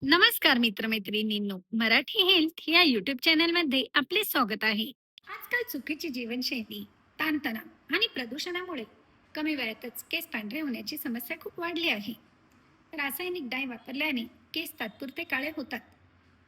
नमस्कार मित्रमैत्रिणींनो, मराठी हेल्थ या युट्यूब चॅनलमध्ये आपले स्वागत आहे. आजकाल चुकीची जीवनशैली, ताणतणाव आणि प्रदूषणामुळे कमी वयातच केस पांढरे होण्याची समस्या खूप वाढली आहे. रासायनिक डाय वापरल्याने केस तात्पुरते काळे होतात,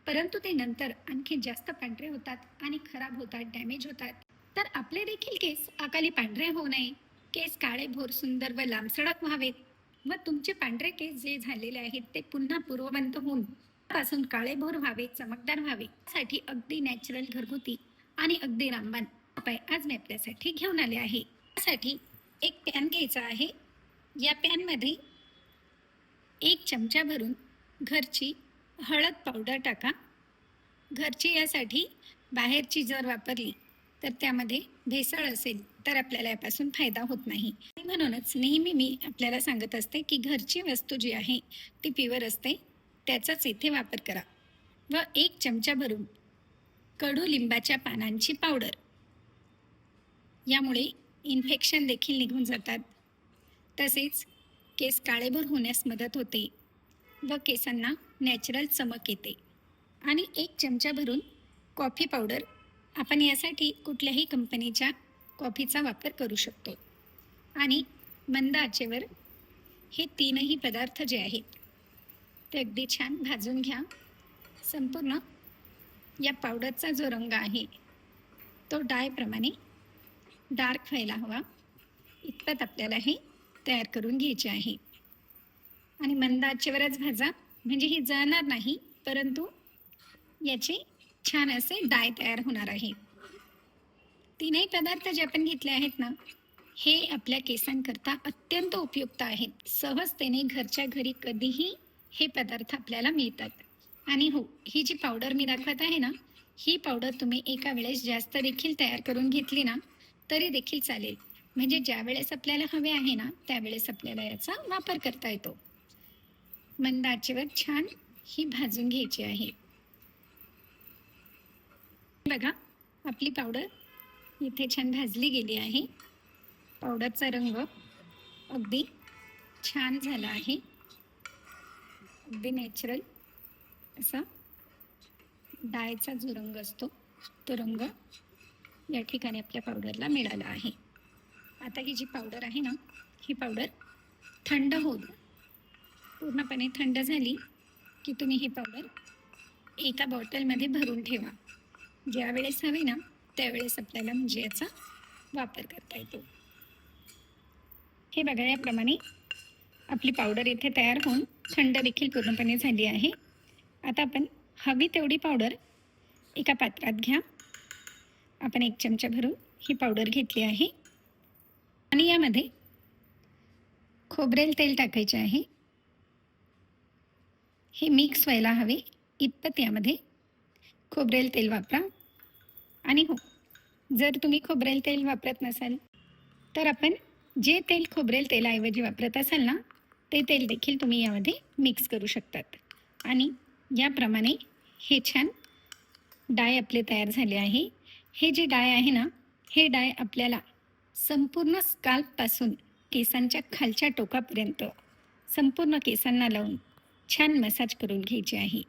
परंतु ते नंतर आणखी जास्त पांढरे होतात आणि खराब होतात, डॅमेज होतात. तर आपले देखील केस अकाली पांढरे होऊ नये, केस काळे भोर सुंदर व लांबसडक व्हावेत व तुमचे पांढरे केस जे झालेले आहेत ते पुन्हा पूर्ववंत होऊन पासून काळेभोर व्हावे, चमकदार व्हावे यासाठी अगदी नॅचरल, घरगुती आणि अगदी रामबाण उपाय आज मी आपल्यासाठी घेऊन आले आहे. त्यासाठी एक पॅन घ्यायचा आहे. या पॅनमध्ये 1 चमचा भरून घरची हळद पावडर टाका. घरची यासाठी बाहेरची जर वापरली तर त्यामध्ये भेसळ असेल तर आपल्याला यापासून फायदा होत नाही. म्हणूनच नेहमी मी आपल्याला सांगत असते की घरची वस्तू जी आहे ती प्युअर असते, त्याचाच इथे वापर करा. व 1 चमचा भरून कडुलिंबाच्या पानांची पावडर. यामुळे इन्फेक्शन देखील निघून जातात, तसेच केस काळेभोर होण्यास मदत होते व केसांना नॅचरल चमक येते. आणि 1 चमचा भरून कॉफी पावडर. आपण यासाठी कुठल्याही कंपनीच्या कॉफीचा वापर करू शकतो. आणि मंद आचेवर हे तीनही पदार्थ जे आहेत ते अगदी छान भाजून घ्या. संपूर्ण या पावडरचा जो रंग आहे तो डायप्रमाणे डार्क व्हायला हवा इतपत आपल्याला हे तयार करून घ्यायचे आहे. आणि मंद आचेवरच भाजा, म्हणजे हे जळणार नाही, परंतु याचे छान असे डाय तयार होणार आहे. तीनही पदार्थ जे आपण घेतले आहेत ना, हे आपल्या केसांकरता अत्यंत उपयुक्त आहेत. सहजतेने घरच्या घरी कधीही हे पदार्थ आपल्याला मिळतात. आणि हो, ही जी पावडर मी दाखवत आहे ना, ही पावडर तुम्ही एका वेळेस जास्त देखील तयार करून घेतली ना तरी देखील चालेल. म्हणजे ज्या वेळेस आपल्याला हवे आहे ना त्यावेळेस आपल्याला याचा वापर करता येतो. मंद आचेवर छान ही भाजून घ्यायची आहे. बघा, आपली पावडर इथे छान भाजली गेली आहे. पावडरचा रंग अगदी छान झाला आहे. अगदी नॅचरल असा डायचा जो रंग असतो तो रंग या ठिकाणी आपल्या पावडरला मिळाला आहे. आता ही जी पावडर आहे ना, ही पावडर थंड होऊ द्या. पूर्णपणे थंड झाली की तुम्ही ही पावडर एका बॉटलमध्ये भरून ठेवा. ज्या वेळेस हवी ना त्यावेळेस आपल्याला म्हणजे याचा वापर करता येतो. हे बघा, याप्रमाणे आपली पावडर इथे तयार होऊन थंड देखील पूर्णपणे झाली आहे. आता आपण हवी तेवढी पावडर एका पात्रात घ्या. आपण 1 चमचा भरून ही पावडर घेतली आहे. आणि यामध्ये खोबरेल तेल टाकायचे आहे. हे मिक्स व्हायला हवे इतपत यामध्ये खोबरेल तेल वापरा. आणि हो, जर तुम्ही खोबरेल तेल वापरत नसाल तर आपण जे तेल खोबरेल तेलाऐवजी वापरत असाल ना ते तेल देखील तुम्ही यामध्ये मिक्स करू शकतात. आणि याप्रमाणे हे छान डाय आपले तयार झाले आहे. हे जे डाय आहे ना, हे डाय आपल्याला संपूर्ण स्काल्पपासून केसांच्या खालच्या टोकापर्यंत संपूर्ण केसांना लावून छान मसाज करून घ्यायचे आहे.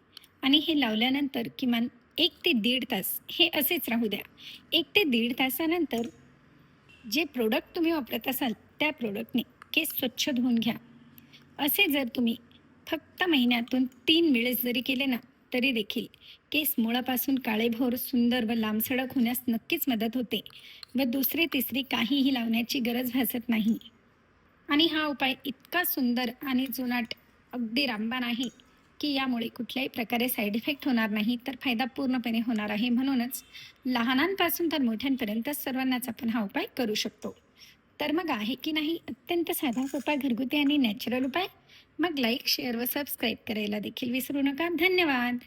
आणि हे लावल्यानंतर किमान 1 ते 1.5 तास हे असेच राहू द्या. 1 ते 1.5 तासानंतर जे प्रोडक्ट तुम्ही वापरत असाल त्या प्रोडक्टने केस स्वच्छ धुवून घ्या. असे जर तुम्ही फक्त महिन्यातून 3 वेळेस जरी केले ना तरी देखील केस मुळापासून काळेभोर, सुंदर व लांबसडक होण्यास नक्कीच मदत होते व दुसरी तिसरी काहीही लावण्याची गरज भासत नाही. आणि हा उपाय इतका सुंदर आणि जुनाट, अगदी रामबाण आहे की यामुळे कुठल्याही प्रकारे साईड इफेक्ट होणार नाही, तर फायदा पूर्णपणे होणार आहे. म्हणूनच लहानांपासून तर मोठ्यांपर्यंत सर्वांनाच आपण हा उपाय करू शकतो. तर मग आहे की नाही अत्यंत साधा सोपा घरगुती आणि नॅचरल उपाय? मग लाईक, शेअर व सबस्क्राईब करायला देखील विसरू नका. धन्यवाद.